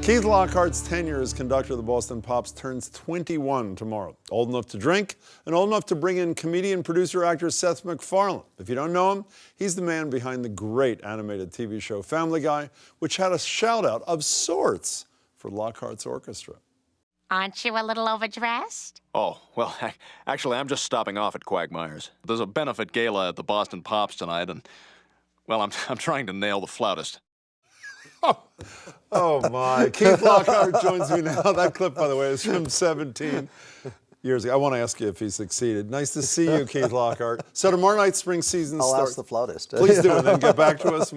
Keith Lockhart's tenure as conductor of the Boston Pops turns 21 tomorrow. Old enough to drink and old enough to bring in comedian, producer, actor Seth MacFarlane. If you don't know him, he's the man behind the great animated TV show Family Guy, which had a shout-out of sorts for Lockhart's orchestra. Aren't you a little overdressed? Oh, well, actually, I'm just stopping off at Quagmire's. There's a benefit gala at the Boston Pops tonight, and, well, I'm trying to nail the flautist. Oh my. Keith Lockhart joins me now. That clip, by the way, is from 17 years ago. I want to ask you if he succeeded. Nice to see you, Keith Lockhart. So tomorrow night, spring season starts. I'll ask the flautist. Please do, and then get back to us.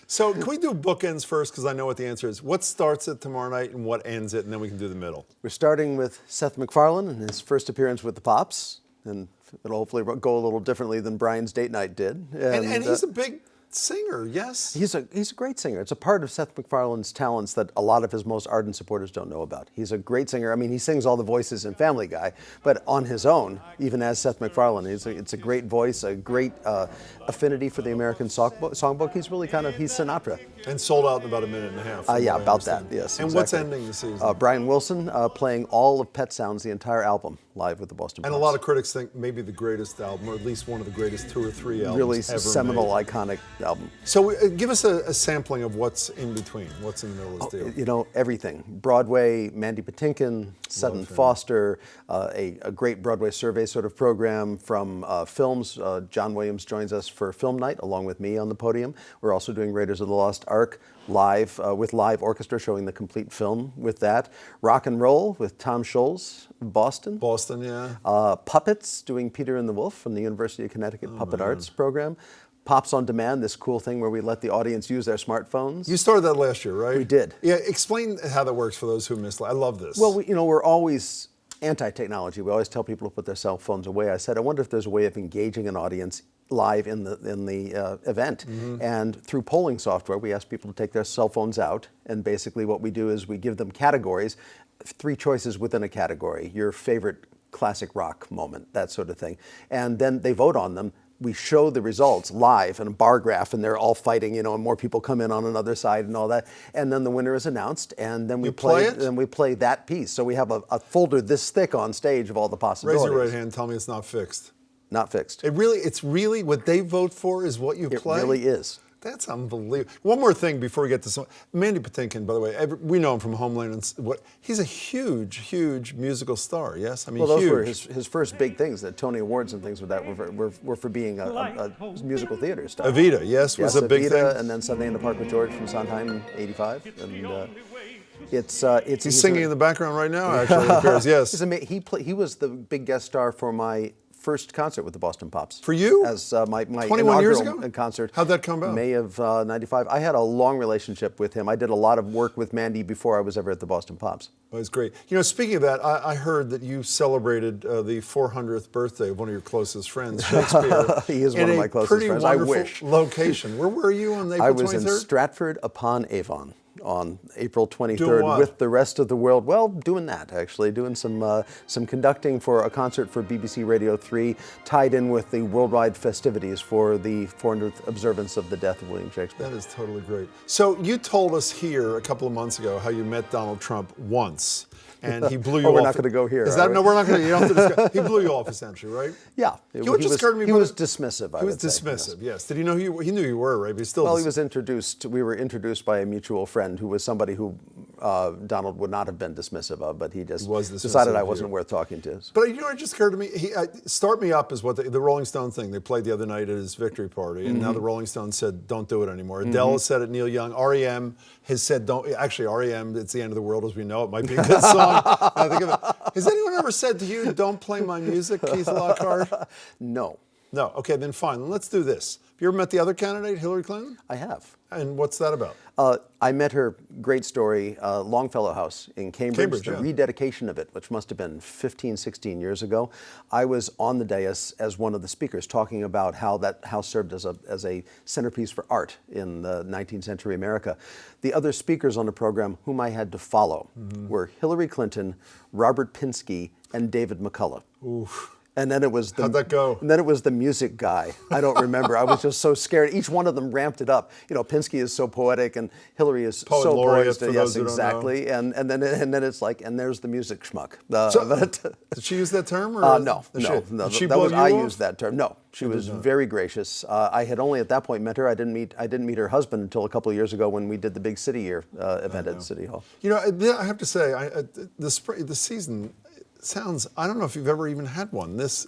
So can we do bookends first, because I know what the answer is. What starts it tomorrow night and what ends it, and then we can do the middle. We're starting with Seth MacFarlane and his first appearance with the Pops, and it'll hopefully go a little differently than Brian's date night did. And he's a big singer, yes? He's a great singer. It's a part of Seth MacFarlane's talents that a lot of his most ardent supporters don't know about. He's a great singer. I mean, he sings all the voices in Family Guy, but on his own, even as Seth MacFarlane, it's a great voice, a great affinity for the American songbook. He's really he's Sinatra. And sold out in about a minute and a half. Yeah, about that, yes. And exactly. What's ending the season? Brian Wilson playing all of Pet Sounds, the entire album, live with the Boston Pops. And a lot of critics think maybe the greatest album, or at least one of the greatest 2 or 3 albums really ever seminal, made. iconic album. So give us a sampling of what's in between, what's in the middle of this deal. You know, everything. Broadway, Mandy Patinkin, Sutton Foster, a great Broadway survey sort of program from films. John Williams joins us for Film Night along with me on the podium. We're also doing Raiders of the Lost Ark live with live orchestra showing the complete film with that. Rock and Roll with Tom Scholes, Boston. Boston, yeah. Puppets, doing Peter and the Wolf from the University of Connecticut Puppet Arts program. Pops on Demand, this cool thing where we let the audience use their smartphones. You started that last year, right? We did. Yeah, explain how that works for those who missed it. I love this. Well, we're always anti-technology. We always tell people to put their cell phones away. I said, I wonder if there's a way of engaging an audience live in the event. And through polling software, we ask people to take their cell phones out. And basically what we do is we give them categories, 3 choices within a category, your favorite classic rock moment, that sort of thing. And then they vote on them. We show the results live in a bar graph, and they're all fighting, and more people come in on another side and all that. And then the winner is announced, and then we play it. Then we play that piece. So we have a folder this thick on stage of all the possibilities. Raise your right hand. Tell me it's not fixed. Not fixed. It's really what they vote for is what you play. It really is. That's unbelievable. One more thing before we get to Mandy Patinkin, by the way, we know him from Homeland. And he's a huge, huge musical star, yes? I mean, well, those huge. were his first big things. The Tony Awards and things with that were for being a musical theater star. Evita, yes, was a big thing. And then Sunday in the Park with George from Sondheim, '85. And he's singing in the background right now, actually, it appears, yes. He was the big guest star for my first concert with the Boston Pops. For you? As my 21 years ago? Concert. How'd that come about? May of '95. I had a long relationship with him. I did a lot of work with Mandy before I was ever at the Boston Pops. Well, it's great. Speaking of that, I heard that you celebrated the 400th birthday of one of your closest friends, Shakespeare. He is one of my closest friends. I wish. Location. Where were you on April 23rd? I was in Stratford-upon-Avon on April 23rd with the rest of the world. Well, doing that, actually. Doing some conducting for a concert for BBC Radio 3, tied in with the worldwide festivities for the 400th observance of the death of William Shakespeare. That is totally great. So you told us here a couple of months ago how you met Donald Trump once. And he blew you off. We're not going to go here. Is that, no, we're not going to. You don't have to discuss. He blew you off, essentially, right? Yeah. He was dismissive. He was dismissive, yes. Did he know who he knew you were, right? But he still. Well, he was introduced. We were introduced by a mutual friend who was somebody who Donald would not have been dismissive of, but he just decided I wasn't worth talking to. But it just occurred to me. Start Me Up is what the Rolling Stone thing they played the other night at his victory party, and now the Rolling Stones said don't do it anymore. Adele has said it. Neil Young, REM has said don't. Actually, REM, It's the End of the World as We Know It might be a good song. I think of it. Has anyone ever said to you, don't play my music, Keith Lockhart? No. No. Okay, then fine. Let's do this. Have you ever met the other candidate, Hillary Clinton? I have. And what's that about? I met her, great story, Longfellow House in Cambridge, the rededication of it, which must have been 15, 16 years ago. I was on the dais as one of the speakers talking about how that house served as a centerpiece for art in the 19th century America. The other speakers on the program whom I had to follow were Hillary Clinton, Robert Pinsky, and David McCullough. Oof. And then it was the, How'd that go? And then it was the music guy. I don't remember. I was just so scared. Each one of them ramped it up. You know, Pinsky is so poetic, and Hillary is Poet so laureate, poised. for Yes, those who don't know. exactly. And then it's like, and there's the music schmuck. Did she use that term? Or No. Did That she was blow you I off? used that term. No, she was very gracious. I had only at that point met her. I didn't meet her husband until a couple of years ago when we did the big City Year event at City Hall. You know, I have to say, the season sounds. I don't know if you've ever even had one this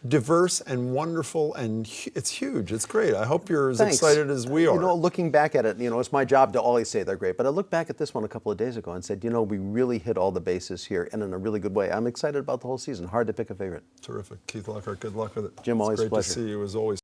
diverse and wonderful, and it's huge. It's great. I hope you're as Thanks. excited as we are. You know, looking back at it, you know, it's my job to always say they're great. But I looked back at this one a couple of days ago and said, you know, we really hit all the bases here, and in a really good way. I'm excited about the whole season. Hard to pick a favorite. Terrific. Keith Lockhart, good luck with it. Jim, It's always a great pleasure. to see you as always.